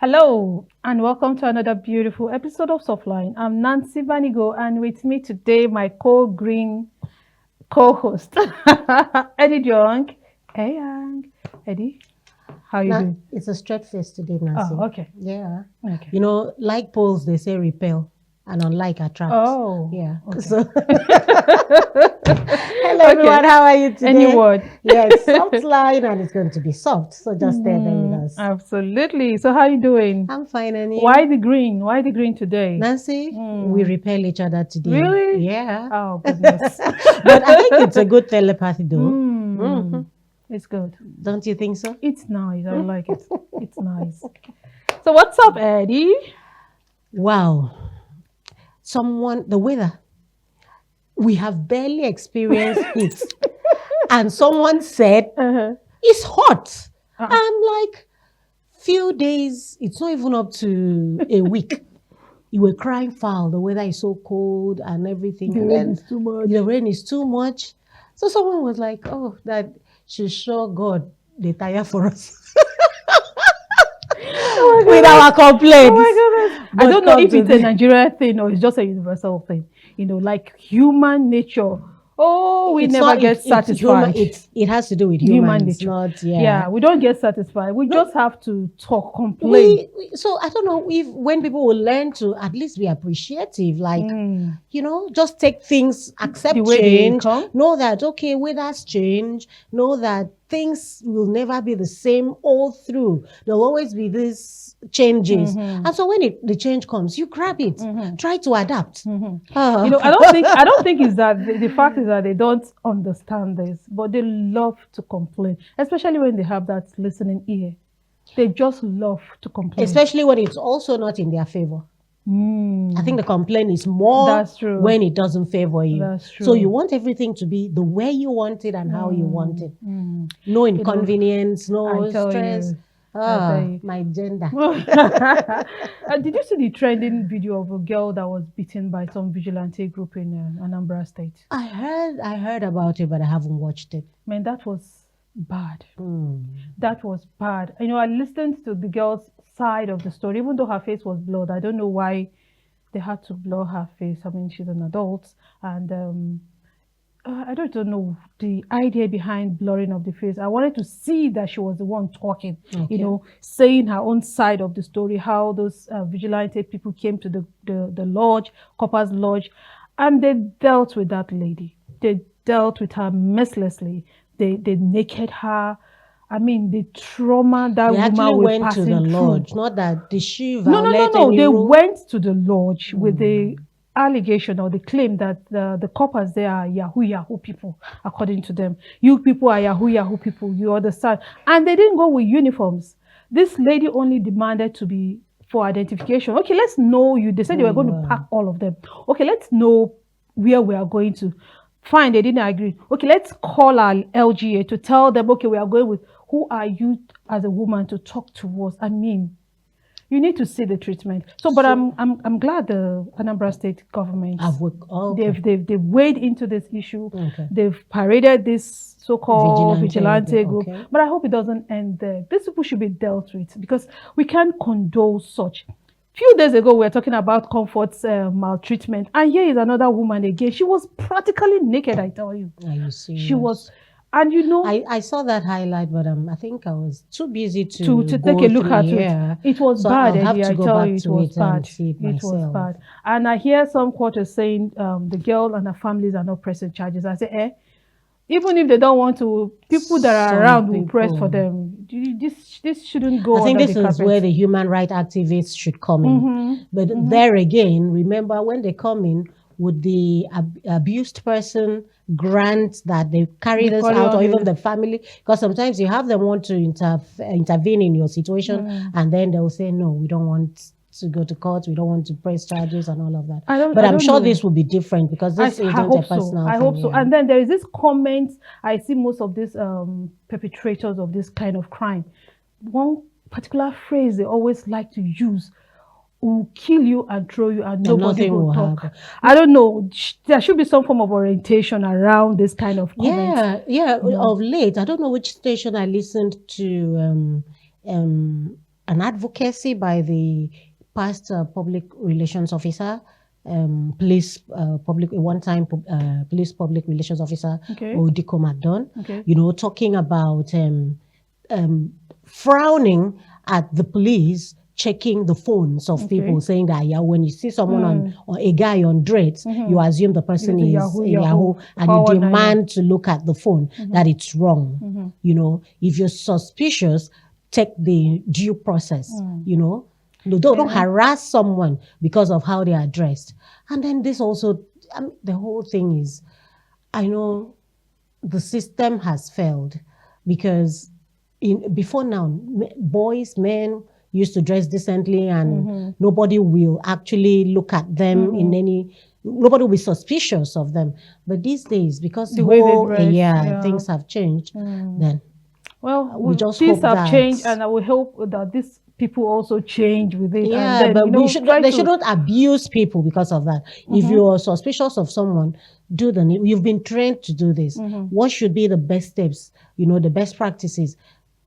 Hello and welcome to another beautiful episode of Softline. I'm Nancy Vanigo and with me today my co-green co-host Eddie Young. Hey Young. Eddie, how you doing? It's a straight face today, Nancy. Oh, okay. Yeah. Okay. You know, like poles, they say repel, and unlike attract. Oh. Yeah. Okay. So, hello everyone, how are you today? Any word? Yeah, it's soft line and it's going to be soft. So just stay there with us. Absolutely. So how you doing? I'm fine, and you? Why the green? Why the green today? Nancy, we repel each other today. Really? Yeah. Oh goodness. But I think it's a good telepathy though. It's good. Don't you think so? It's nice. I like it. It's nice. So what's up, Eddie? Wow. The weather. We have barely experienced it. And someone said, it's hot. I'm like, few days, it's not even up to a week. You were crying foul. The weather is so cold and everything. The rain is too much. The rain is too much. So someone was like, oh, that she's sure God, they tire for us. With our complaints. Oh my goodness. I don't know if it's a Nigerian thing or it's just a universal thing. You know, like human nature. Oh, we never get satisfied. It has to do with human nature. Not, yeah, we don't get satisfied. We just have to talk, complain. So I don't know if when people will learn to at least be appreciative, like, you know, just take things, accept change, know that, okay, weather's change, know that things will never be the same all through. There'll always be these changes. And so when the change comes, you grab it, try to adapt. You know, I don't think it's that the fact is that they don't understand this, but they love to complain, especially when they have that listening ear. They just love to complain. Especially when it's also not in their favor. I think the complaint is more when it doesn't favor you. That's true. So you want everything to be the way you want it and how you want it. No inconvenience, no stress. My gender. Did you see the trending video of a girl that was beaten by some vigilante group in Anambra State? I heard about it, but I haven't watched it. Man, that was bad. That was bad. You know, I listened to the girl's side of the story, even though her face was blurred. I don't know why they had to blur her face. I mean, she's an adult, and I don't know the idea behind blurring of the face. I wanted to see that she was the one talking, you know, saying her own side of the story, how those vigilante people came to the lodge, Copper's Lodge, and they dealt with that lady. They dealt with her mercilessly. They naked her. I mean, the trauma that woman was passing through. They actually went to the lodge, not that the she violated. No. They went to the lodge with the allegation or the claim that the coppers there are Yahoo people, according to them. You people are Yahoo people, you understand? And they didn't go with uniforms. This lady only demanded to be for identification. Okay, let's know you. They said they were going to pack all of them. Okay, let's know where we are going to. Fine, they didn't agree. Okay, let's call our LGA to tell them, okay, we are going with, who are you as a woman to talk to us? I mean, you need to see the treatment. But I'm glad the Anambra State government they've weighed into this issue. They've paraded this so-called vigilante group. But I hope it doesn't end there. These people should be dealt with because we can't condone such. Few days ago, we were talking about Comfort's maltreatment, and here is another woman again. She was practically naked, I tell you. Are you serious? She was, and you know, I saw that highlight, but I think I was too busy to take a look at it. It was bad, Eddie. I tell you, it was bad. It was bad. And I hear some quarters saying the girl and her families are not pressing charges. I say, even if they don't want to, people that are around will press for them. This shouldn't go. I think this is where the human rights activists should come in. But there again, remember when they come in, would the abused person grant that they carry this out, or even the family? Because sometimes you have them want to intervene in your situation, and then they'll say, no, we don't want to go to court, we don't want to press charges and all of that. But I'm sure this will be different because this isn't a personal thing. I hope so. And then there is this comment, I see most of these perpetrators of this kind of crime. One particular phrase they always like to use, will kill you and throw you and nobody will talk. Happen. I don't know. There should be some form of orientation around this kind of comments. Of late, I don't know which station I listened to an advocacy by the past public relations officer, police public relations officer, Odiko McDon, talking about frowning at the police checking the phones of people, saying that when you see someone or a guy on dreads, you assume the person is Yahoo, and you demand to look at the phone, that it's wrong. If you're suspicious, take the due process. Don't harass someone because of how they are dressed. And then this also, the whole thing is, I know the system has failed because before now, boys, men used to dress decently, and nobody will actually look at them nobody will be suspicious of them. But these days, because the whole things have changed, then we just hope that have changed, and I will hope that these people also change with it. Yeah, and then, but they shouldn't abuse people because of that. If you're suspicious of someone, you've been trained to do this. What should be the best steps? The best practices.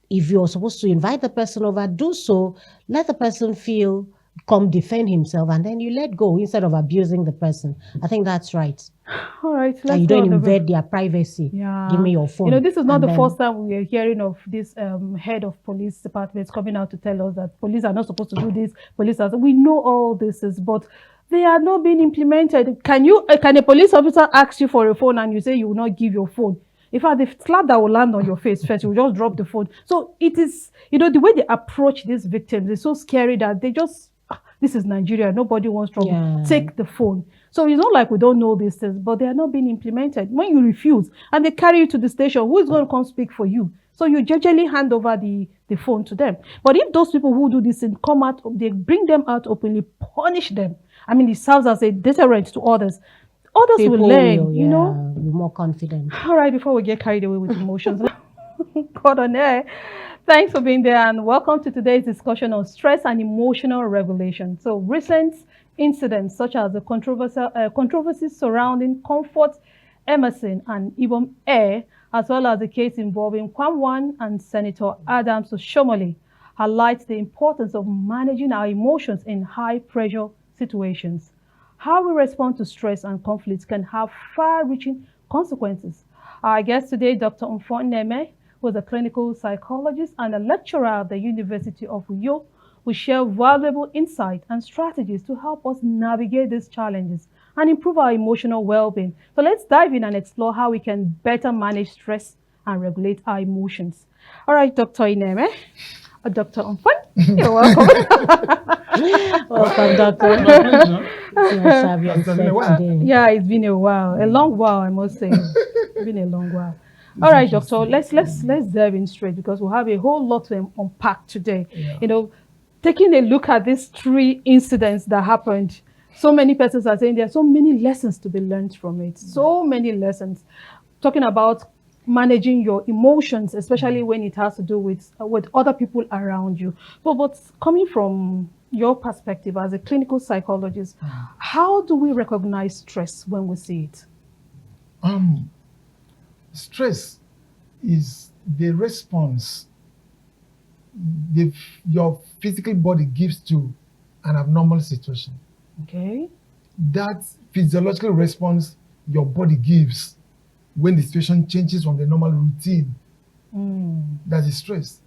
If you're supposed to invite the person over, do so. Let the person come defend himself, and then you let go instead of abusing the person. I think that's right. All right. And you don't invade their privacy. Yeah. Give me your phone. This is not the first time we are hearing of this head of police departments coming out to tell us that police are not supposed to do this. We know all this is, but they are not being implemented. Can a police officer ask you for a phone and you say you will not give your phone? In fact, the slap that will land on your face first, you will just drop the phone. So it is, the way they approach these victims is so scary that they just, this is Nigeria, nobody wants trouble. Take the phone. So it's not like we don't know these things, but they are not being implemented. When you refuse and they carry you to the station, who is going to come speak for you? So you generally hand over the phone to them. But if those people who do this and come out, they bring them out openly, punish them. It serves as a deterrent to others. Others people will learn, be more confident. All right, before we get carried away with emotions, God on air, thanks for being there, and welcome to today's discussion on stress and emotional regulation. So, recent incidents such as the controversies surrounding Comfort Emerson and Ibom Air, as well as the case involving Kwamwan and Senator Adams Oshomole, highlight the importance of managing our emotions in high-pressure situations. How we respond to stress and conflicts can have far-reaching consequences. Our guest today, Dr. Mfon Ineme, who is a clinical psychologist and a lecturer at the University of Uyo, will share valuable insight and strategies to help us navigate these challenges and improve our emotional well-being. So let's dive in and explore how we can better manage stress and regulate our emotions. All right, Dr. Ineme. Dr. Mfon, you're welcome. Welcome, Doctor. Yeah, it's been a while, a long while, I must say. It's been a long while. All right, Doctor, let's dive in straight because we'll have a whole lot to unpack today. Yeah. Taking a look at these 3 incidents that happened, so many persons are saying there are so many lessons to be learned from it. So many lessons. Talking about managing your emotions, especially when it has to do with other people around you. But coming from your perspective as a clinical psychologist, how do we recognize stress when we see it? Stress is the response your physical body gives to an abnormal situation. Okay. That physiological response your body gives when the situation changes from the normal routine. That is stress.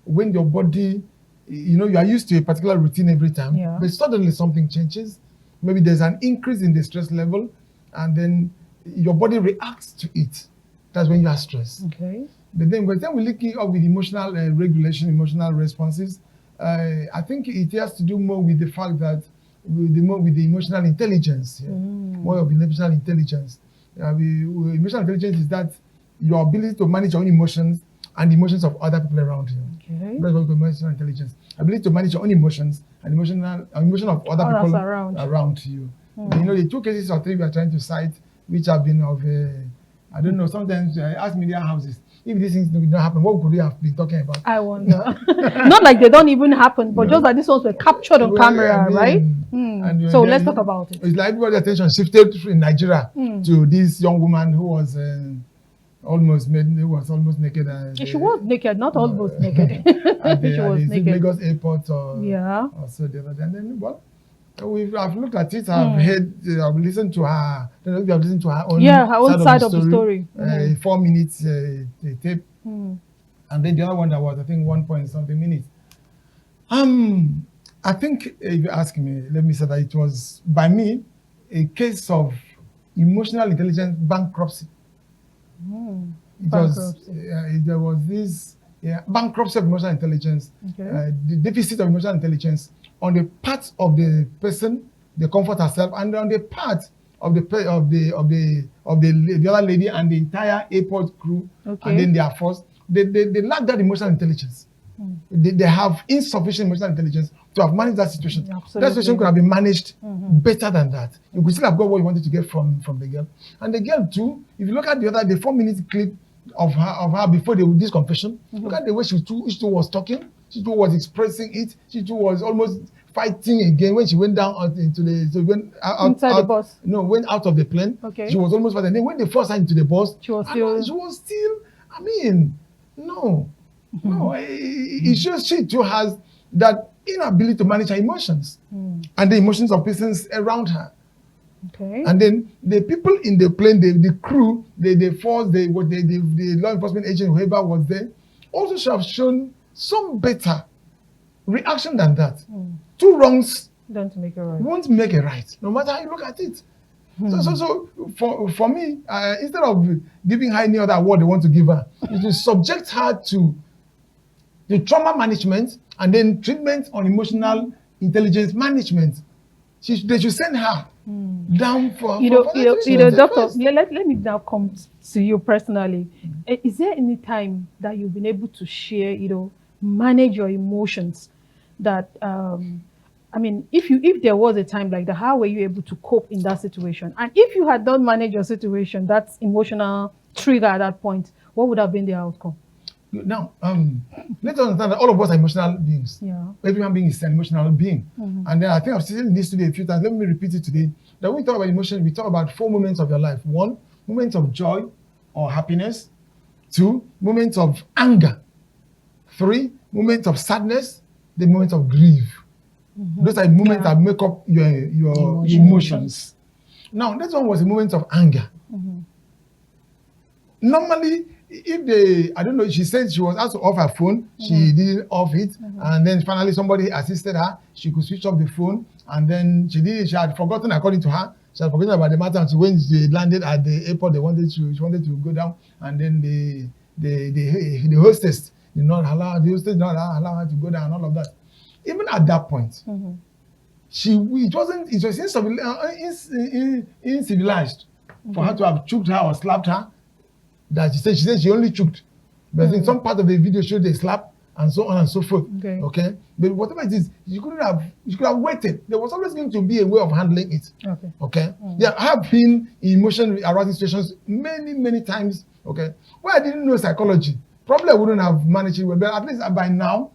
When your body, you are used to a particular routine every time, but suddenly something changes. Maybe there's an increase in the stress level, and then your body reacts to it. That's when you are stressed. Okay. But then by the time we're looking up with emotional regulation, emotional responses, I think it has to do more with the fact that with the emotional intelligence, more of emotional intelligence. Emotional intelligence is that your ability to manage your own emotions and the emotions of other people around you. Okay. That's what we call emotional intelligence. Ability to manage your own emotions and emotion of other people around you. The 2 cases or 3 we are trying to cite, which have been of, I don't know, sometimes I ask media houses, if these things did not happen, what could we have been talking about? I wonder. Not like they don't even happen, but just that these ones were captured on camera, right? And so let's talk about it. It's like everybody's attention shifted in Nigeria to this young woman who was almost naked. She was naked, not almost naked. She was naked. Lagos airport or so the other day. And then, well, I've looked at it. I've heard. I've listened to her. I don't know if you have listened to her own her own side of the story. 4 minutes tape, and then the other one that was, I think, 1 point something minutes. I think if you ask me, let me say that it was by me a case of emotional intelligence bankruptcy. There was this bankruptcy of emotional intelligence, the deficit of emotional intelligence on the part of the person, the comfort herself, and on the part of the other lady and the entire airport crew, and then their force. They lack that emotional intelligence. They have insufficient emotional intelligence to have managed that situation. Absolutely. That situation could have been managed better than that. You could still have got what you wanted to get from the girl. And the girl too, if you look at the 4 minute clip of her before this confession, look at the way she too was talking, she too was expressing it, she too was almost fighting again when she went down into the inside the bus. No, went out of the plane. Okay. She was almost fighting. And then when they forced her into the bus, she was still. I mean, no. It shows she too has that inability to manage her emotions and the emotions of persons around her. Okay. And then the people in the plane, the crew, the force, the law enforcement agent, whoever was there, also should have shown some better reaction than that. Two wrongs don't make a right. Won't make a right, no matter how you look at it. So for me, instead of giving her any other award they want to give her, it will subject her to the trauma management and then treatment on emotional intelligence management. They should send her down for doctor. Let me now come to you personally. Is there any time that you've been able to share, manage your emotions? That I mean, if there was a time like that, how were you able to cope in that situation? And if you had not managed your situation, that emotional trigger at that point, what would have been the outcome? Now, let's understand that all of us are emotional beings. Yeah. Every human being is an emotional being. And then I think I've said this today a few times. Let me repeat it today. That when we talk about emotion, we talk about 4 moments of your life. 1, moments of joy or happiness. 2, moments of anger. 3, moments of sadness. The moments of grief. Those are moments that make up your emotions. Now, this one was a moment of anger. Normally, I don't know, she said she was asked to off her phone, she didn't off it, and then finally somebody assisted her, she could switch off the phone, and then she had forgotten, according to her, she had forgotten about the matter until when she landed at the airport, she wanted to go down, and then the hostess did not allow her to go down, and all of that. Even at that point, it was incivilized for her to have choked her or slapped her. That she said she only choked, but I think some part of the video showed they slap and so on and so forth. Okay, but whatever it is, you could have waited. There was always going to be a way of handling it. Okay. Yeah, I have been in emotion arousing situations many times. Okay, where I didn't know psychology, probably I wouldn't have managed it well. But at least by now,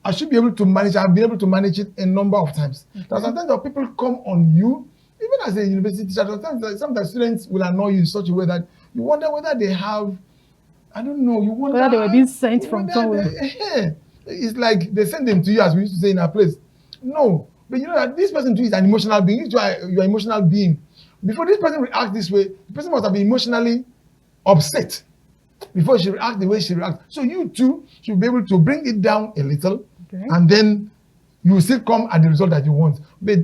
I should be able to manage. I've been able to manage it a number of times. Now sometimes when people come on you, even as a university teacher, sometimes students will annoy you in such a way that you wonder whether they have, I don't know, you wonder whether they were being sent from somewhere. It's like they send them to you, as we used to say in our place. No, but you know that this person too is an emotional being. You are an emotional being. Before this person reacts this way, the person must have been emotionally upset before she reacts the way she reacts. So you too should be able to bring it down a little, and then you will still come at the result that you want. But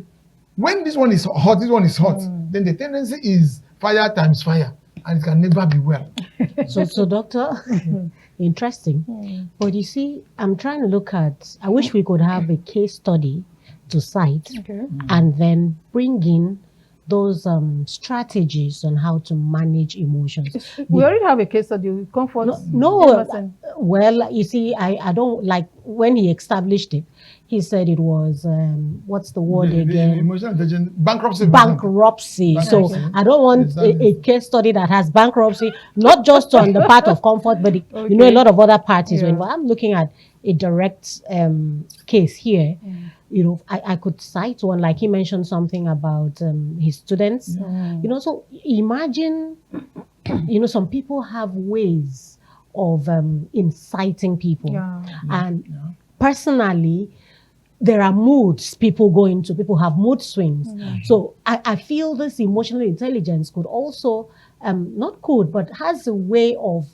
when this one is hot, then the tendency is fire times fire. And it can never be well. So doctor, interesting. But you see, I'm trying to look at, I wish we could have a case study to cite and then bring in those strategies on how to manage emotions. We already have a case study. Comfort. No, well, you see, I don't like when he established it. He said it was what's the word again? Emotional intelligence, bankruptcy. Bankruptcy. So I don't want a case study that has bankruptcy, not just on the part of comfort, but you know, a lot of other parties. When I'm looking at a direct case here, you know, I could cite one, like he mentioned something about his students. You know, so imagine some people have ways of inciting people. Yeah. And personally, there are moods people go into. People have mood swings. So I feel this emotional intelligence could also, not could, but has a way of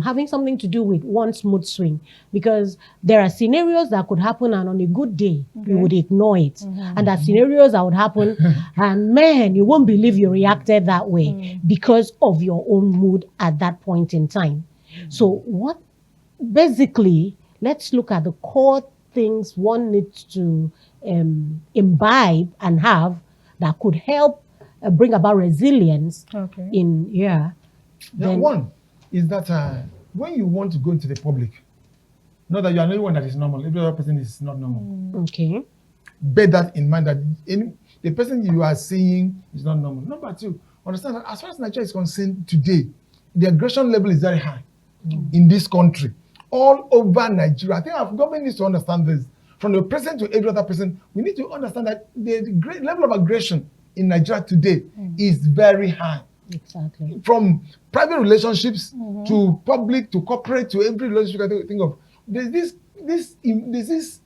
having something to do with one's mood swing, because there are scenarios that could happen and on a good day you would ignore it, and there are scenarios that would happen and man, you won't believe you reacted that way because of your own mood at that point in time. So what basically, let's look at the core things one needs to imbibe and have that could help bring about resilience in Then one is that when you want to go into the public, not that you are the only one that is normal, every other person is not normal. Okay. Bear that in mind, that the person you are seeing is not normal. Number two, understand that as far as Nigeria is concerned today, the aggression level is very high in this country. All over Nigeria. I think our government needs to understand this. From the president to every other person, we need to understand that the great level of aggression in Nigeria today is very high. Exactly. From private relationships to public to corporate to every relationship I think of, there's this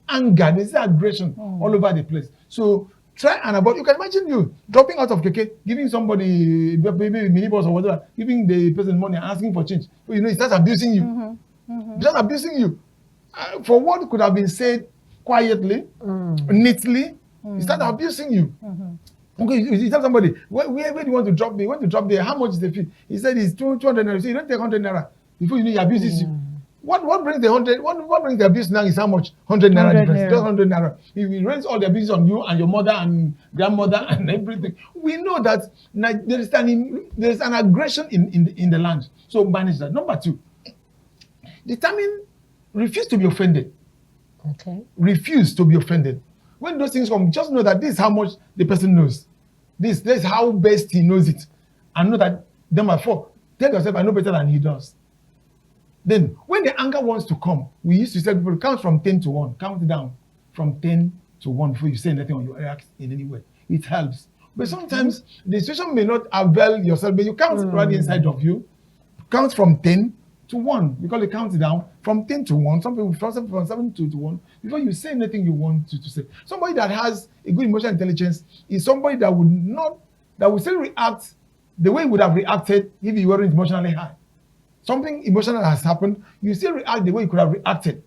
anger, there's this aggression all over the place. So try and avoid. You can imagine you dropping out of keke, giving somebody maybe minibus or whatever, giving the person money and asking for change. He starts abusing you. Just abusing you. For what could have been said quietly, neatly, he started abusing you. Okay, you tell somebody, where do you want to drop me? You want to drop there? How much is the fee? He said it's 200 naira. So you don't take 100 naira. Before you know, he abuses you. What brings the 100? What brings the abuse now is how much? 100 naira difference. Just 100 naira. He rains all the abuse on you and your mother and grandmother and everything. We know that there is an aggression in the land. So manage that. Number two, refuse to be offended. Okay. Refuse to be offended. When those things come, just know that this is how much the person knows. This is how best he knows it. And know that, number four, tell yourself, I know better than he does. Then, when the anger wants to come, we used to tell people, count from 10 to 1. Count down from 10 to 1 before you say anything or you react in any way. It helps. But sometimes the situation may not avail yourself, but you count right inside of you. Count from 10 to 1. We call it countdown from 10 to 1. Some people from 7 to 1 before you say anything you want to say. Somebody that has a good emotional intelligence is somebody that would still react the way he would have reacted if he weren't emotionally high. Something emotional has happened, you still react the way you could have reacted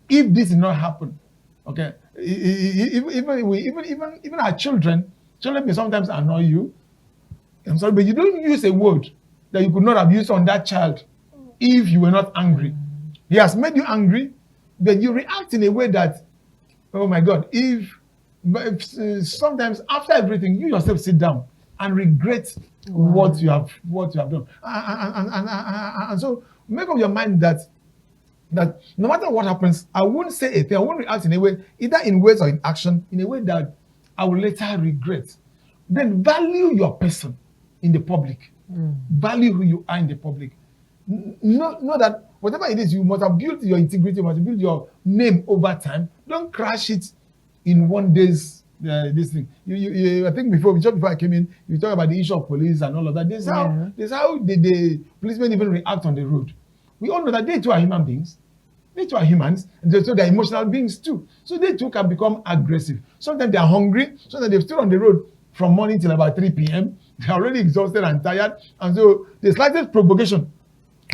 if this did not happen. Okay, even our children may sometimes annoy you. I'm sorry, but you don't use a word that you could not have used on that child if you were not angry. He has made you angry, but you react in a way that, oh my God, sometimes after everything, you yourself sit down and regret what you have done. And so make up your mind that no matter what happens, I won't say a thing, I won't react in a way, either in words or in action, in a way that I will later regret. Then value your person in the public. Value who you are in the public. Know that whatever it is, you must have built your integrity, you must build your name over time. Don't crash it in one day's this thing. I think just before I came in, you talk about the issue of police and all of that. This is how the policemen even react on the road. We all know that they too are human beings. They too are humans, and so they're emotional beings too. So they too can become aggressive. Sometimes they are hungry. Sometimes they've stood on the road from morning till about 3 p.m. They're already exhausted and tired, and so the slightest provocation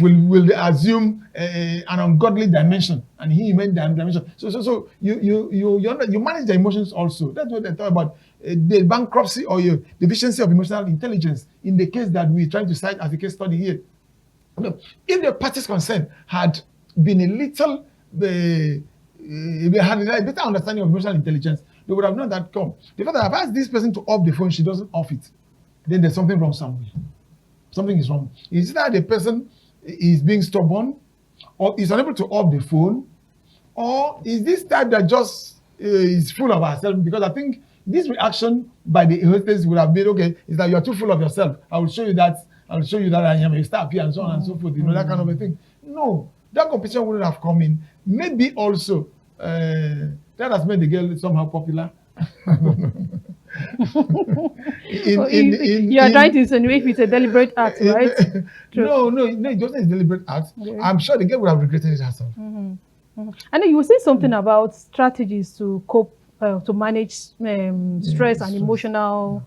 will assume an ungodly dimension and human dimension. So you manage the emotions also. That's what they talk about, the bankruptcy or the deficiency of emotional intelligence in the case that we're trying to cite as a case study here. If the parties concerned had been a little, they had a better understanding of emotional intelligence, they would have known that the fact that I've asked this person to off the phone, she doesn't off it, then there's something wrong somewhere. Something is wrong. Is that the person is being stubborn, or is unable to off the phone, or is this type that just is full of herself? Because I think this reaction by the hostess would have been, okay, is that you're too full of yourself. I will show you that I am a star here and so on and so forth, that kind of a thing. No, that competition wouldn't have come in. Maybe also that has made the girl somehow popular. You are trying to insinuate it's a deliberate act, right? No, it wasn't a deliberate act. Okay. I'm sure the girl would have regretted it herself. And then you were saying something about strategies to cope, to manage stress and emotional.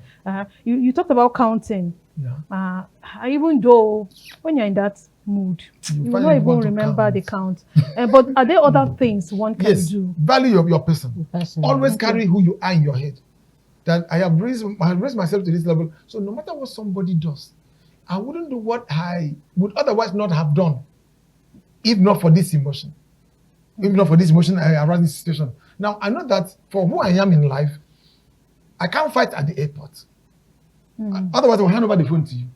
You talked about counting. Yeah. Even though when you're in that mood, you will not even remember the count. But are there other things one can do? Value of your person. Always carry who you are in your head. That I have raised myself to this level. So no matter what somebody does, I wouldn't do what I would otherwise not have done, if not for this emotion. If not for this emotion around this situation. Now I know that for who I am in life, I can't fight at the airport. Otherwise, I will hand over the phone to you,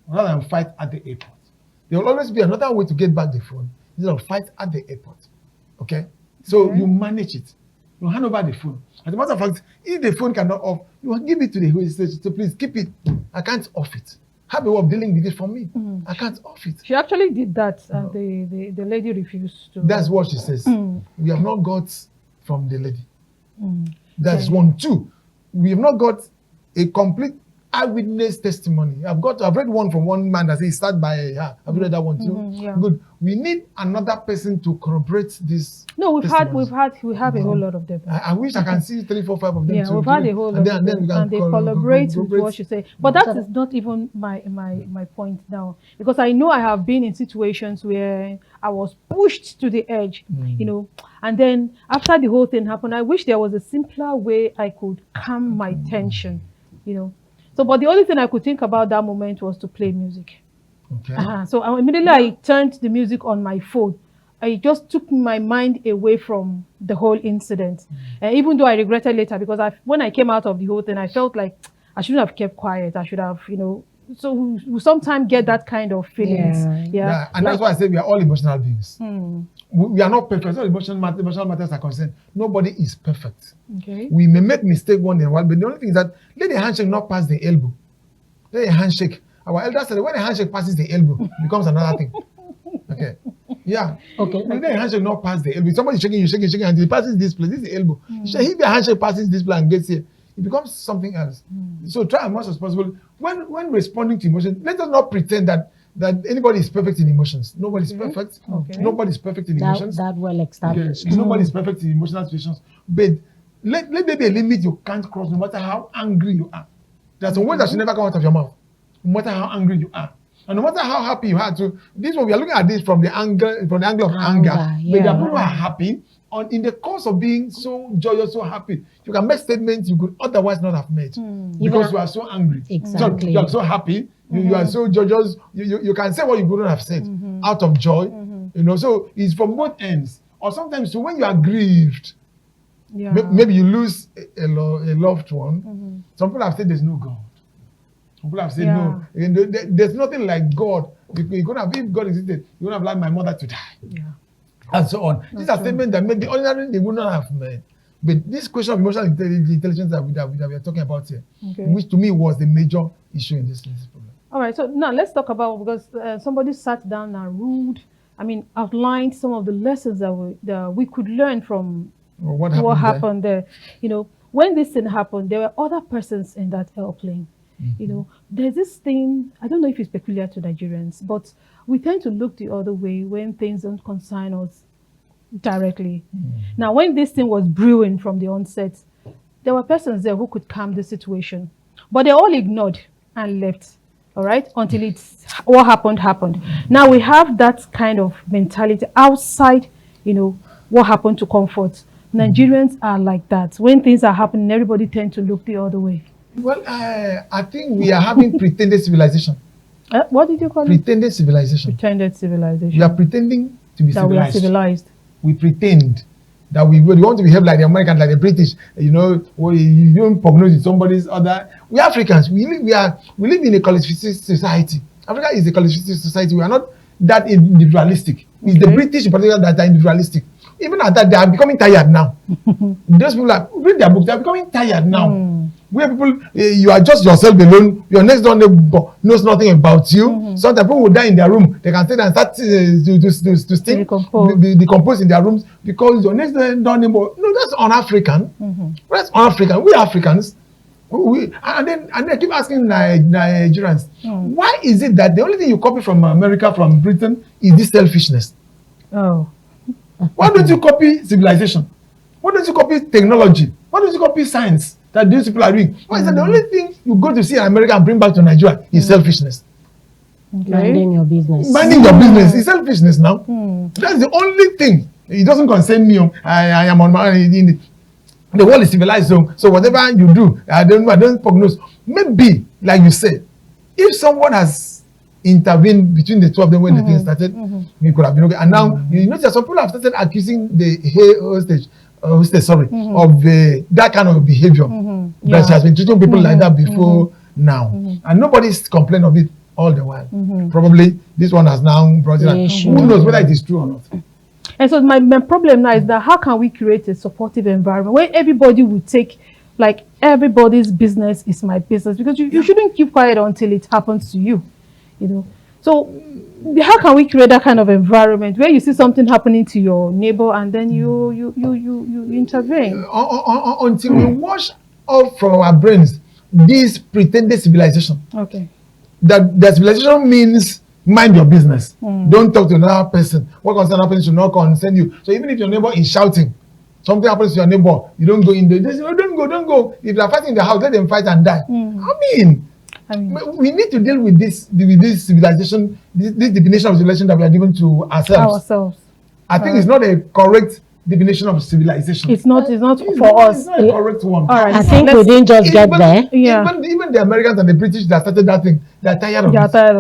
rather than fight at the airport. There will always be another way to get back the phone instead of fight at the airport. Okay? So you manage it. You hand over the phone. As a matter of fact, if the phone cannot off, you will give it to the host. So please keep it. I can't off it. Have a way of dealing with it for me. I can't off it. She actually did that, and the lady refused to. That's what she says. We have not got from the lady. That's one. Two, we have not got a complete eyewitness testimony. I've read one from one man that says he started by her. Have you read that one too? Good. We need another person to corroborate this. No, we have a whole lot of them. I wish I can see 3, 4, 5 of them. Yeah, we've had a whole lot of them, and they collaborate with what you say. But that is not even my point now, because I know I have been in situations where I was pushed to the edge, and then after the whole thing happened, I wish there was a simpler way I could calm my tension, So, but the only thing I could think about that moment was to play music. Okay. So immediately I turned the music on my phone. I just took my mind away from the whole incident. Even though I regretted later, because when I came out of the whole thing, I felt like I shouldn't have kept quiet. I should have, so we sometimes get that kind of feelings. Yeah. And that's why I say we are all emotional beings. We are not perfect. As far as emotional matters are concerned, nobody is perfect. Okay. We may make mistake once in a while, but the only thing is that let the handshake not pass the elbow. Let the handshake. Our elders said when the handshake passes the elbow, it becomes another thing. Okay. Yeah. Okay. Let the handshake not pass the elbow. Somebody shaking, and it passes this place. This is the elbow. If the handshake passes this place and gets here, it becomes something else. So try as much as possible when responding to emotion. Let us not pretend that anybody is perfect in emotions. Nobody's perfect. Okay. Nobody's perfect in emotions. That well established. Okay. Nobody's perfect in emotional situations. But let there be a limit you can't cross, no matter how angry you are. There's some words that should never come out of your mouth, no matter how angry you are. And no matter how happy you are to this one, we are looking at this from the angle of anger. Yeah. But the people who are happy in the course of being so joyous, so happy, you can make statements you could otherwise not have made because you are so angry. Exactly. So you are so happy, you are so joyous, you can say what you couldn't have said out of joy. So it's from both ends. Or sometimes when you are grieved, maybe you lose a loved one. Some people have said there's no God. Some people have said no. There's nothing like God. If God existed, you wouldn't have allowed my mother to die. Yeah. And so on. These are statements that maybe ordinarily they would not have made. But this question of emotional intelligence that we are talking about here, which to me was the major issue in this problem. All right, so now let's talk about, because somebody sat down and outlined some of the lessons that we could learn from what happened there. When this thing happened, there were other persons in that airplane. There's this thing, I don't know if it's peculiar to Nigerians, but we tend to look the other way when things don't concern us directly. Now, when this thing was brewing from the onset, there were persons there who could calm the situation, but they all ignored and left, all right, until what happened. Now, we have that kind of mentality outside, what happened to comfort. Nigerians are like that. When things are happening, everybody tends to look the other way. Well, I think we are having pretended civilization. What did you call it? Pretended civilization. Pretended civilization. We are pretending to be civilized. We are civilized. We pretend that we want to behave like the Americans, like the British. You don't prognose somebody's other. We Africans. We live in a collectivist society. Africa is a collectivist society. We are not that individualistic. It's the British in particular that are individualistic. Even at that, they are becoming tired now. Those people read their books. They are becoming tired now. Where people, you are just yourself alone. Your next door neighbor knows nothing about you. Sometimes people will die in their room. They can stay and start to stink, decompose in their rooms because your next door neighbor. No, that's un-African. That's un-African. We Africans, And then I keep asking Nigerians, why is it that the only thing you copy from America, from Britain, is this selfishness? Oh. Why don't you copy civilization? Why don't you copy technology? Why don't you copy science that these people are doing? Why is that the only thing you go to see in America and bring back to Nigeria is selfishness? Okay. Minding your business. Minding your business is selfishness now. That's the only thing. It doesn't concern me. I am on my own. The world is civilized, so whatever you do, I don't prognose. Maybe, like you said, if someone has intervened between the two of them when the thing started, we could have been okay. And now you notice some people have started accusing the hostage, of that kind of behavior. That she has been treating people like that before now, and nobody's complained of it all the while. Probably this one has now brought it up. Who knows whether it is true or not? And so my problem now is that how can we create a supportive environment where everybody will take, like, everybody's business is my business, because you shouldn't keep quiet until it happens to you, you know. So how can we create that kind of environment where you see something happening to your neighbor and then you intervene? Until we wash off from our brains this pretended civilization. Okay. That civilization means mind your business. Don't talk to another person. What concerns another person should not concern you. So even if your neighbor is shouting, something happens to your neighbor, you don't go in there. They say, oh, don't go. If they are fighting in the house, let them fight and die. I mean, we need to deal with this civilization, this definition of civilization that we are given to ourselves. I think it's not a correct definition of civilization. It's not for us. It's not a correct one. All right. I think we didn't just get there. Yeah. Even the Americans and the British that started that thing, they're tired of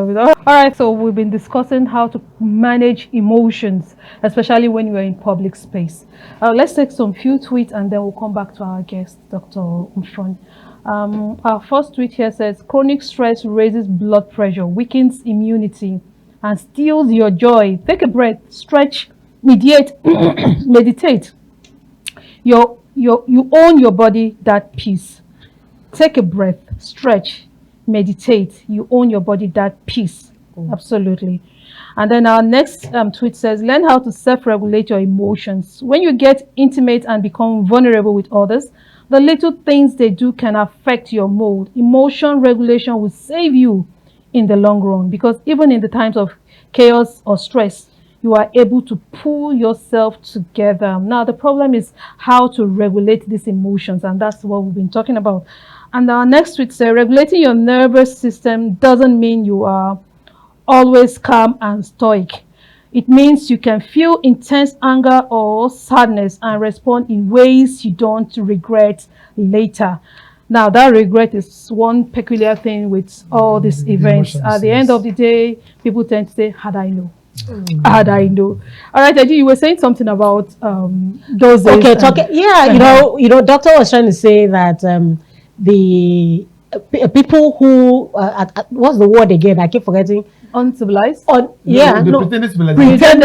it. All right, so we've been discussing how to manage emotions, especially when you're in public space. Let's take some few tweets and then we'll come back to our guest, Dr. Mfon. Our first tweet here says, chronic stress raises blood pressure, weakens immunity, and steals your joy. Take a breath, stretch, meditate. You own your body that peace. Take a breath, stretch, meditate. You own your body that peace. Absolutely. And then our next tweet says, learn how to self-regulate your emotions. When you get intimate and become vulnerable with others, the little things they do can affect your mood. Emotion regulation will save you in the long run, because even in the times of chaos or stress, you are able to pull yourself together. Now, the problem is how to regulate these emotions, and that's what we've been talking about. And our next tweet says, regulating your nervous system doesn't mean you are always calm and stoic. It means you can feel intense anger or sadness and respond in ways you don't regret later. Now, that regret is one peculiar thing with all these events. At the end of the day, people tend to say, had I known. Had I know. All right, Eddie, you were saying something about those days. Okay, yeah, you know, Doctor was trying to say that the people who what's the word again? I keep forgetting. Uncivilized. Pretended civilization.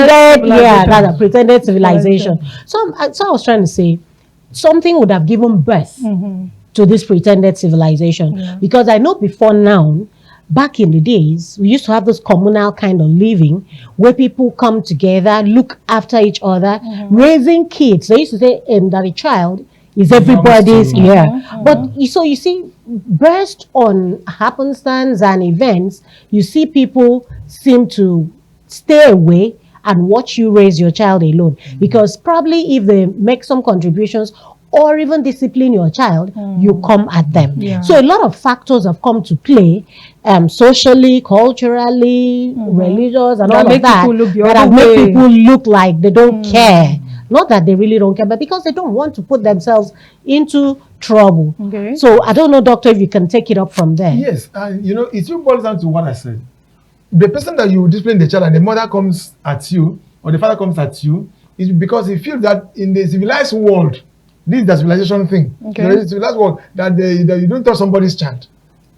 Pretended civilization. So I was trying to say something would have given birth to this pretended civilization, because I know before now, back in the days, we used to have this communal kind of living where people come together, look after each other, raising kids. They used to say that a child is everybody's But so you see, based on happenstance and events, you see people seem to stay away and watch you raise your child alone. Because probably if they make some contributions or even discipline your child, you come at them. So a lot of factors have come to play, socially, culturally, religious, and all of that have made people look like they don't care. Not that they really don't care, but because they don't want to put themselves into trouble. So I don't know, Doctor, if you can take it up from there. Yes, you know, it all boils down to what I said. The person that you discipline the child and the mother comes at you, or the father comes at you, is because he feels that in the civilized world, this is the civilization thing. The civilized world, that you don't touch somebody's child.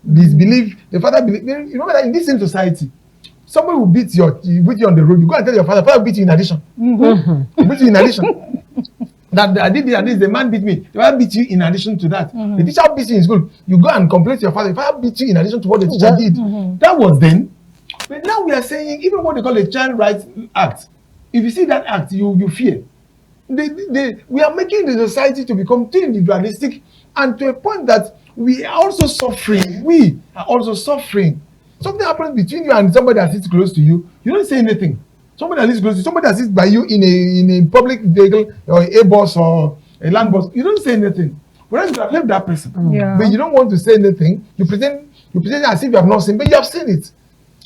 This belief, the father believe. You remember that in this same society, somebody will beat you on the road. You go and tell your father beat you in addition. Beat you in addition. That I did this, the man beat me. The father beat you in addition to that. The teacher beat you in school. You go and complain to your father. The father beat you in addition to what the teacher did. That was then. But now we are saying, even what they call a Child Rights Act, if you see that act, you fear. We are making the society to become too individualistic And to a point that we are also suffering. We are also suffering. Something happens between you and somebody that sits close to you. You don't say anything. Somebody that sits close to you, somebody that sits by you in a public vehicle or a bus or a land bus, you don't say anything. Whereas you have helped that person, but you don't want to say anything. You pretend as if you have not seen, but you have seen it.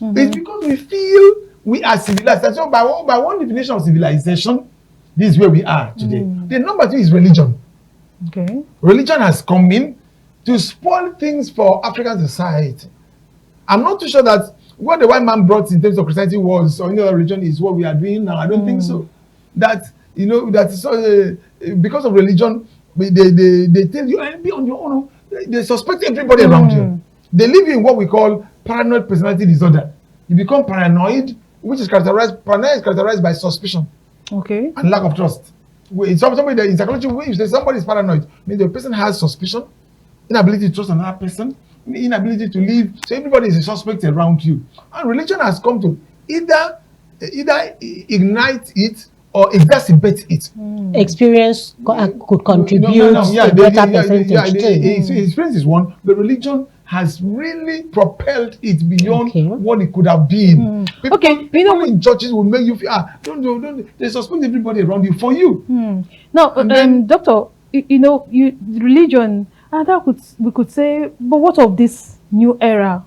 It's because we feel we are civilized. And so by one definition of civilization, this is where we are today. The number 2 is religion. Okay. Religion has come in to spoil things for African society. I'm not too sure that what the white man brought in terms of Christianity was, or any other religion, is what we are doing now. I don't think so. That, that is because of religion, they tell you, and be on your own. They suspect everybody around you. They live in what we call paranoid personality disorder. You become paranoid, which is characterized by suspicion. Okay. And lack of trust. Somebody that in psychology, if somebody is paranoid, means the person has suspicion, inability to trust another person, inability to live. So everybody is a suspect around you. And religion has come to either ignite it or exacerbate it. Experience could contribute a better percentage too. Experience is one, but religion has really propelled it beyond what it could have been. People in churches will make you feel, don't they suspect everybody around you for you. Now, Doctor, religion, we could say, but what of this new era,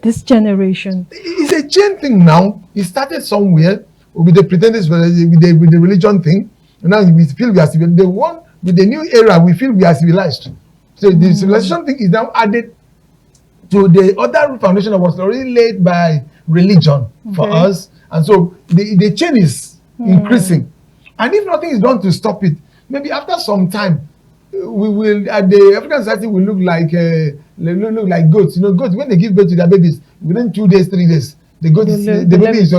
this generation? It's a chain thing now. It started somewhere with the pretenders, with the religion thing. And now we feel we are civilized. The one with the new era, we feel we are civilized. So the civilization thing is now added to the other foundation that was already laid by religion for us. And so the chain is increasing. And if nothing is done to stop it, maybe after some time, we will, the African society will look like goats. Goats, when they give birth to their babies, within 2 days, 3 days, the baby is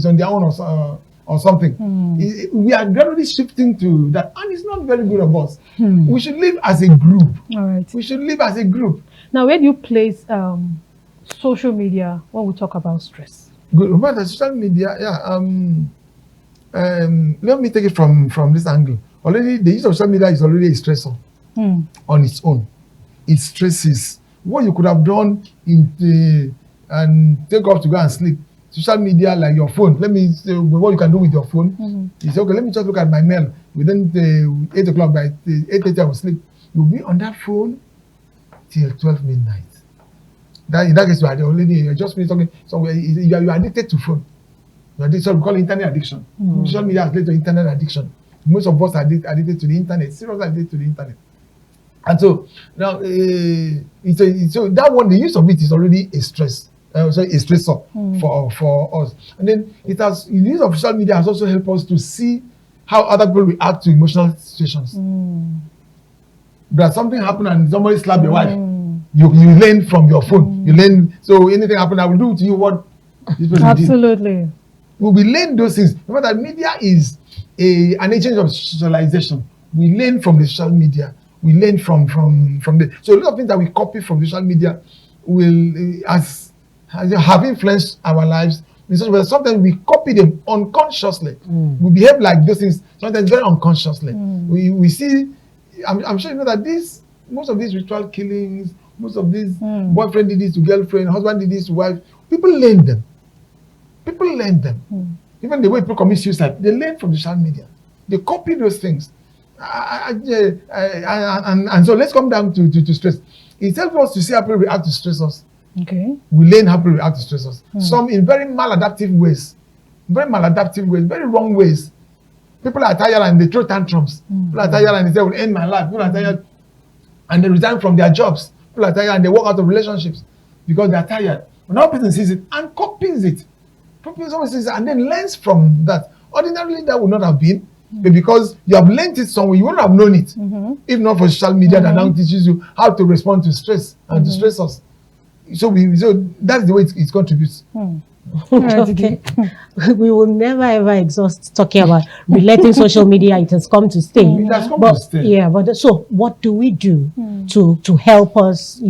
on their own or something. We are gradually shifting to that, and it's not very good of us. We should live as a group. All right. We should live as a group. Now, where do you place social media when we talk about stress? Good. About the social media, let me take it from this angle. Already, the use of social media is already a stressor on its own. It stresses what you could have done and take off to go and sleep. Social media, like your phone. Let me say what you can do with your phone. You say, okay, let me just look at my mail. Within 8 o'clock, by 8:30, I will sleep. You'll be on that phone till 12 midnight. In that case, you are already just talking somewhere. You are addicted to phone. So we call it internet addiction. Social media has led to internet addiction. Most of us are addicted to the internet. Seriously addicted to the internet. And so now, so that one, the use of it is already a stress. A stressor for us. And then the use of social media has also helped us to see how other people react to emotional situations. That something happened and somebody slapped your wife. You learn from your phone. You learn, so anything happen, I will do to you what this person Absolutely. did. We learn those things. Remember that media is an agent of socialization. We learn from the social media. We learn from the. So a lot of things that we copy from social media will have influenced our lives. Sometimes we copy them unconsciously. We behave like those things sometimes very unconsciously. We see. I'm sure you know that most of these ritual killings, most of these boyfriend did this to girlfriend, husband did this to wife. People learn them. Even the way people commit suicide, they learn from social media. They copy those things. And so let's come down to stress. It helps us to see how people react to stressors. Okay. We learn how people react to stressors. Some in very maladaptive ways, very wrong ways. People are tired and they throw tantrums. People are tired and they say, I will end my life. People are tired and they resign from their jobs. People are tired and they walk out of relationships because they are tired. When another person sees it and copies it, someone sees it and then learns from that. Ordinarily, that would not have been, but because you have learned it somewhere, you wouldn't have known it. If not for social media that now teaches you how to respond to stress and to stressors. So that's the way it contributes. Okay. We will never ever exhaust talking about relating social media. It has come to stay. It has come to stay. Yeah, but so what do we do to help us,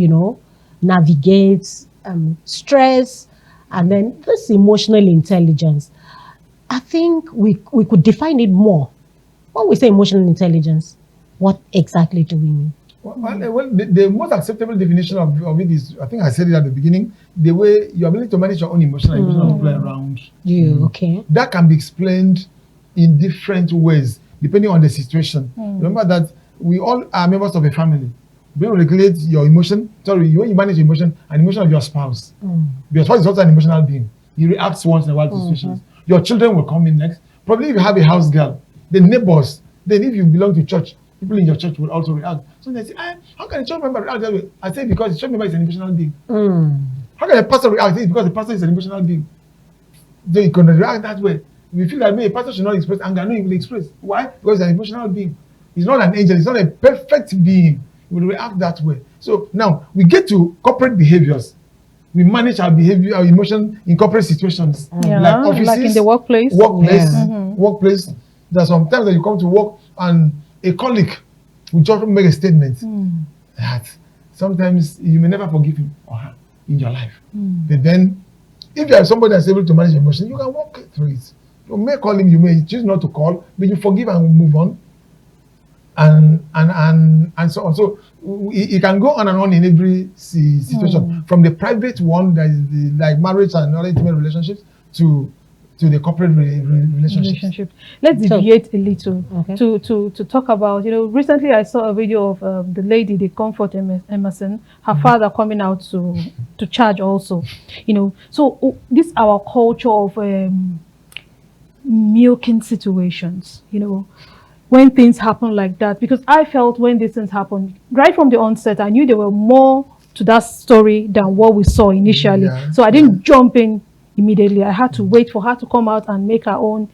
navigate stress and then this emotional intelligence? I think we could define it more. When we say emotional intelligence, what exactly do we mean? Well, the most acceptable definition of it is, I think I said it at the beginning, the way your ability to manage your own emotional people around you. Okay. That can be explained in different ways depending on the situation. Remember that we all are members of a family. When you regulate your emotion, when you manage your emotion, an emotion of your spouse. Your spouse is also an emotional being. He reacts once in a while to situations. Your children will come in next. Probably if you have a house girl, the neighbors, then if you belong to church, people in your church will also react. So they say, how can a church member react that way? I say because the church member is an emotional being. How can a pastor react? It's because the pastor is an emotional being. They can react that way. We feel like a pastor should not express anger. No, he will express. Why? Because he's an emotional being. He's not an angel. He's not a perfect being. He will react that way. So now we get to corporate behaviors. We manage our behavior, our emotion in corporate situations, like offices, like in the workplace. Workplace. There are some times that you come to work and a colleague will just make a statement that sometimes you may never forgive him or her in your life. But then, if you are somebody that's able to manage emotion, you can walk through it. You may call him, you may choose not to call, but you forgive and move on. And so on. So it can go on and on in every situation, from the private one, that is like marriage and other intimate relationships, to the corporate relationship. Let's deviate a little to talk about, recently I saw a video of the lady, the Comfort Emerson, her father coming out to charge also, so this our culture of milking situations, when things happen like that, because I felt when these things happened, right from the onset, I knew there were more to that story than what we saw initially. So I didn't jump in immediately. I had to wait for her to come out and make her own,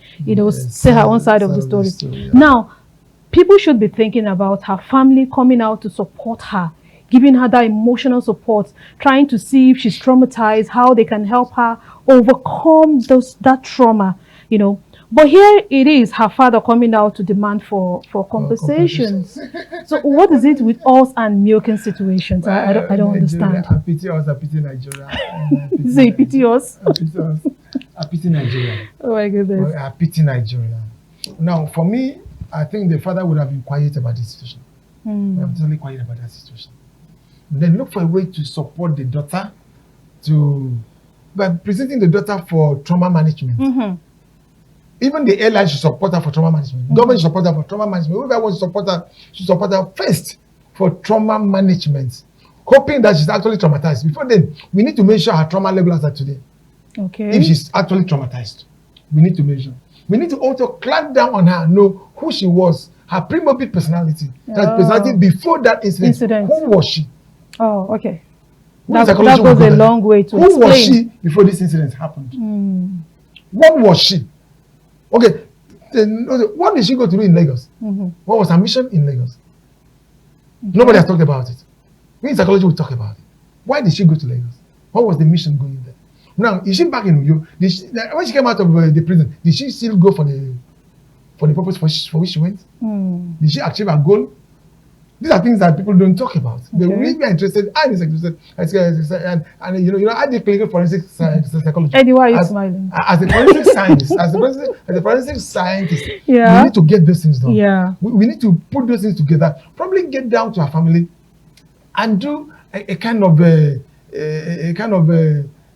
say her own side of the story. Now, people should be thinking about her family coming out to support her, giving her that emotional support, trying to see if she's traumatized, how they can help her overcome that trauma, But here it is, her father coming out to demand for compensations. So what is it with us and milking situations? I don't understand. I pity us, I pity Nigeria. Say pity us? I pity us. I pity Nigeria. Oh my goodness. I pity Nigeria. Now, for me, I think the father would have been quiet about this situation. I'm totally quiet about that situation. Then look for a way to support the daughter by presenting the daughter for trauma management. Even the airline should support her for trauma management. Government should support her for trauma management. Whoever wants to support her should support her first for trauma management, hoping that she's actually traumatized. Before then, we need to measure her trauma level as of today. Okay. If she's actually traumatized, we need to measure. We need to also clamp down on her, know who she was, her pre-morbid personality, that personality before that incident. Who was she? Oh, okay. That goes a long way to explain. Who was she before this incident happened? What was she? Okay, what did she go to do in Lagos? What was her mission in Lagos? Nobody has talked about it. We in psychology will talk about it. Why did she go to Lagos? What was the mission going there? Now, is she back in Uyo? When she came out of the prison, did she still go for the purpose for which she went? Did she achieve her goal? These are things that people don't talk about. They really are interested. I'm interested. And I did clinical forensic psychology. Eddie, why are you smiling? As a forensic scientist, as a forensic scientist, we need to get those things done. We need to put those things together. Probably get down to our family and do a kind of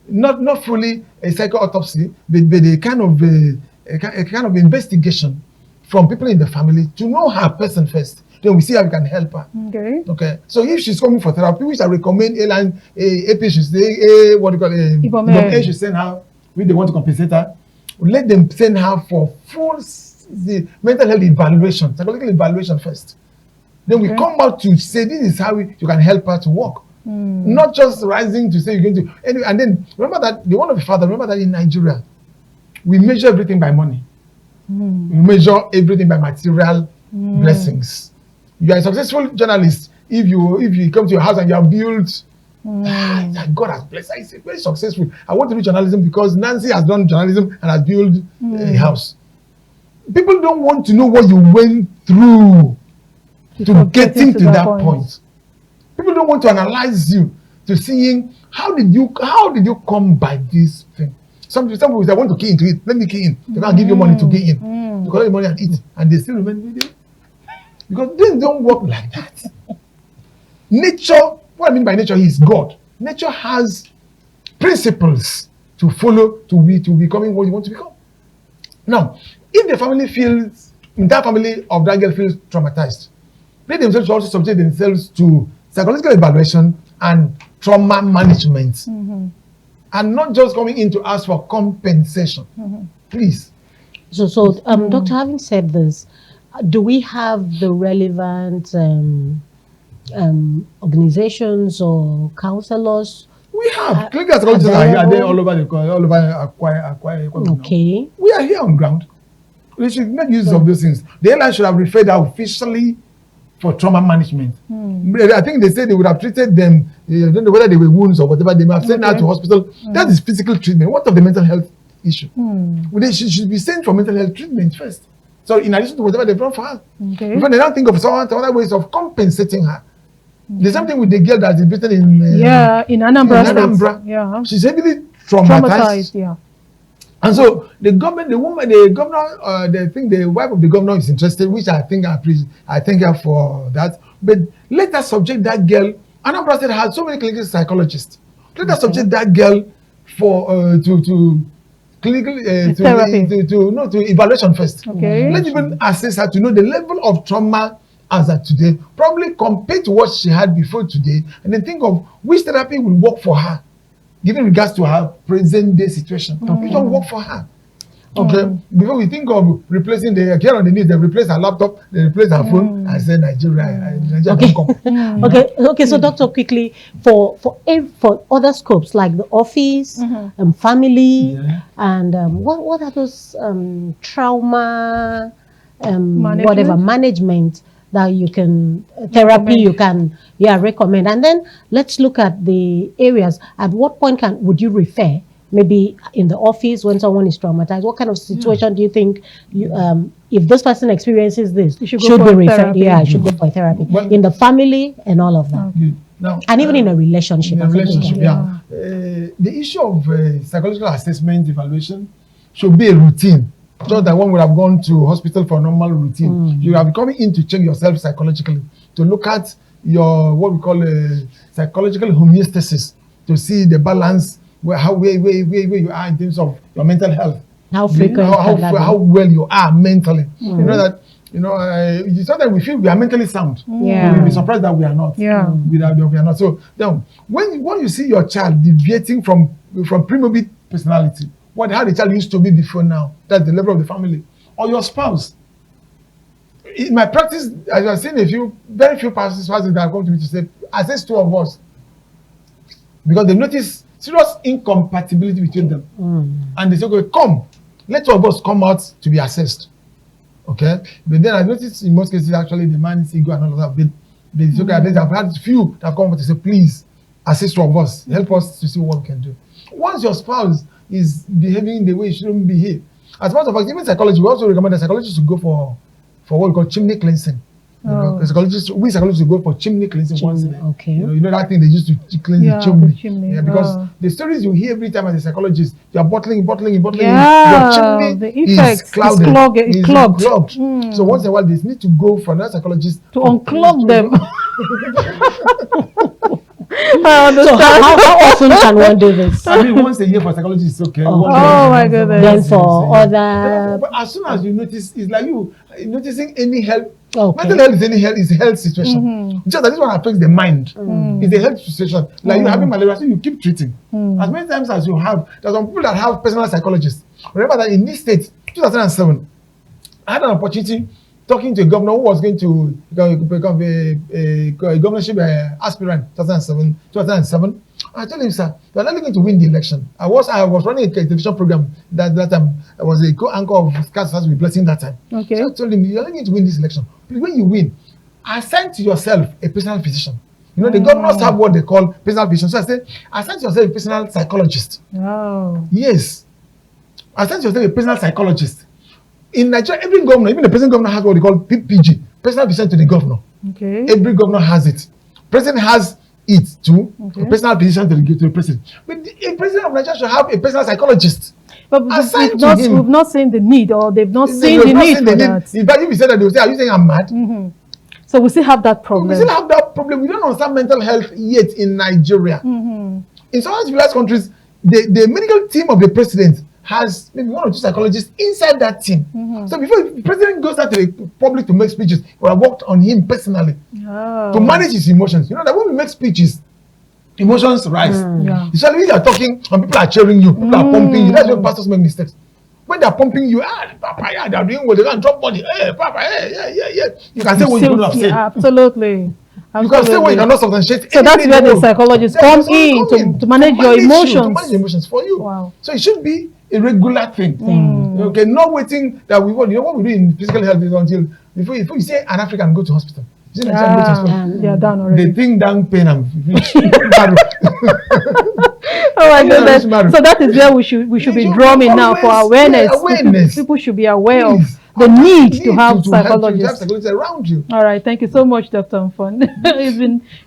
not fully a psycho autopsy, but a kind of investigation from people in the family to know her person first. Then we see how we can help her. Okay. So if she's coming for therapy, we should recommend AP should say A should send her if they want to compensate her. Let them send her for full mental health evaluation, psychological evaluation first. Then we come out to say this is how you can help her to work. Not just rising to say you're going to anyway. And then remember that the one of the father. Remember that in Nigeria, we measure everything by money. We measure everything by material blessings. You are a successful journalist if you come to your house and you have built. God has blessed. I say very successful. I want to do journalism because Nancy has done journalism and has built a house. People don't want to know what you went through to getting to that point. People don't want to analyze you to seeing how did you come by this thing. Some people say, I want to key into it. Let me key in. They can't give you money to key in. You collect money and eat, and they still remain with you. Because things don't work like that. nature, what I mean by nature is God. Nature has principles to follow to be becoming what you want to become. Now, if the family feels, that family of that girl feels traumatized, they themselves also subject themselves to psychological evaluation and trauma management, and not just coming in to ask for compensation. Please. So, Doctor, having said this, do we have the relevant organizations or counselors? We have clinical psychologists are there all over Akwa. Okay. We are here on ground. We should make use of those things. The airline should have referred out officially for trauma management. I think they said they would have treated them. I don't know whether they were wounds or whatever. They may have sent out to hospital. That is physical treatment. What of the mental health issue? Well, they should be sent for mental health treatment first. So in addition to whatever they've done for her, before they don't think of some other ways of compensating her. There's something with the girl that is written in in Anambra. Yeah, she's heavily traumatized. Yeah. And so the government, the governor, the wife of the governor is interested, which I thank her for that. But let us subject that girl. Anambra State has so many clinical psychologists. Let us subject that girl for to clinical to evaluation first. Okay. Let's even assess her to know the level of trauma as at today, probably compared to what she had before today, and then think of which therapy will work for her, given regards to her present day situation. Which one will work for her? Okay. Before we think of replacing the care on the needs, they replace her laptop, they replace her phone, and say Nigeria. Okay. So, Doctor, quickly for other scopes like the office, family, and what are those trauma, management that you can therapy you can recommend. And then let's look at the areas. At what point would you refer? Maybe in the office when someone is traumatized, what kind of situation do you think if this person experiences this should be referred? Yeah, should go for therapy. In the family and all of that. Now, and even in a relationship. The issue of psychological assessment evaluation should be a routine. Just that one would have gone to hospital for a normal routine. You are coming in to check yourself psychologically, to look at your what we call psychological homeostasis, to see the balance where you are in terms of your mental health. How frequent, how well you are mentally. You know that. Sometimes we feel we are mentally sound. We'll be surprised that we are not. We are not. So then, when you see your child deviating from pre-morbid personality, how the child used to be before now, that's the level of the family, or your spouse. In my practice, I have seen very few pastors that have come to me to say, assess two of us, because they notice serious incompatibility between them, and they say, okay, come, let two of us come out to be assessed. Okay, but then I noticed in most cases actually the man's ego and all of that. I've had few that have come to say, please assist two of us, help us to see what we can do. Once your spouse is behaving the way it shouldn't behave, as a matter of fact, even psychology, we also recommend the psychologists to go for what we call chimney cleansing. We psychologists go for chimney cleansing once a day. Okay. You know that thing they used to cleanse the chimney. Yeah, because the stories you hear every time as a psychologist, you are bottling. Your chimney is clouded. It's clogged. So once in a while, they need to go for another psychologist to unclog them. I understand. So how often can one do this? I mean, once a year for psychologists is okay. Oh my goodness. Then for other... But as soon as you notice, it's like you noticing any health. Mental health is a health situation. Just that this one affects the mind. It's a health situation. Like you having malaria, so you keep treating. As many times as you have, there's some people that have personal psychologists. Remember that in this state, 2007, I had an opportunity talking to a governor who was going to become a governorship aspirant 2007. I told him, sir, you're not going to win the election. I was running a television program that time. I was a co-anchor of Scars with Blessing that time. Okay. So I told him, you're not going to win this election. But when you win, assign to yourself a personal physician. You know, the governors have what they call personal physician. So I said, assign to yourself a personal psychologist. Oh. Yes. Assign to yourself a personal psychologist. In Nigeria, every governor, even the president governor, has what they call PPG, personal physician to the governor. Okay. Every governor has it. President has it too. Okay. A personal physician to the president. But a president of Nigeria should have a personal psychologist. But we've not seen the need, or they've not seen the need for that. In fact, if you say that, they will say, are you saying I'm mad? So we still have that We problem. still have that problem. We don't understand mental health yet in Nigeria. In some civilized countries, the medical team of the president has maybe 1 or 2 psychologists inside that team. So before the president goes out to the public to make speeches, we have worked on him personally to manage his emotions. You know that when we make speeches, emotions rise. Yeah. Especially when you are talking and people are cheering you, people are pumping you. That's when pastors make mistakes. When they are pumping you, Papa, yeah, they are doing well, they can't drop money. Hey, Papa, yeah. You can say what you don't have said. Absolutely. You can say what you cannot substantiate. So that's where the psychologists come in to manage your emotions. To manage your emotions for you. Wow. So it should be a regular thing. Okay, not waiting that we want. You know what we do in physical health is until before you say an African go to hospital. You see, go to hospital. They are done already. They think down pain and Oh my goodness. So that is where we should be drumming now for awareness. Awareness. People should be aware of the need to have psychologists around you. All right, thank you so much, Dr. Mfon.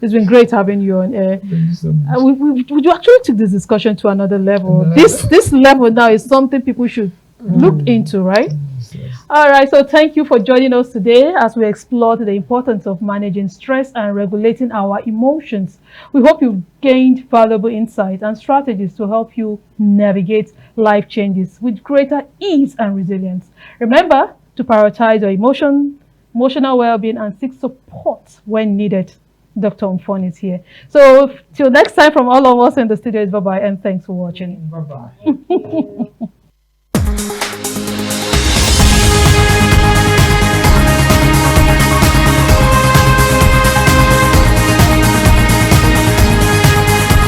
It's been great having you on air. Thank you so much. We actually took this discussion to another level. This level now is something people should look into, right? Yes. All right, so thank you for joining us today as we explored the importance of managing stress and regulating our emotions. We hope you've gained valuable insights and strategies to help you navigate life changes with greater ease and resilience. Remember to prioritize your emotional well-being and seek support when needed. Dr. Mfon is here. So till next time, from all of us in the studio, bye-bye and thanks for watching. Bye-bye.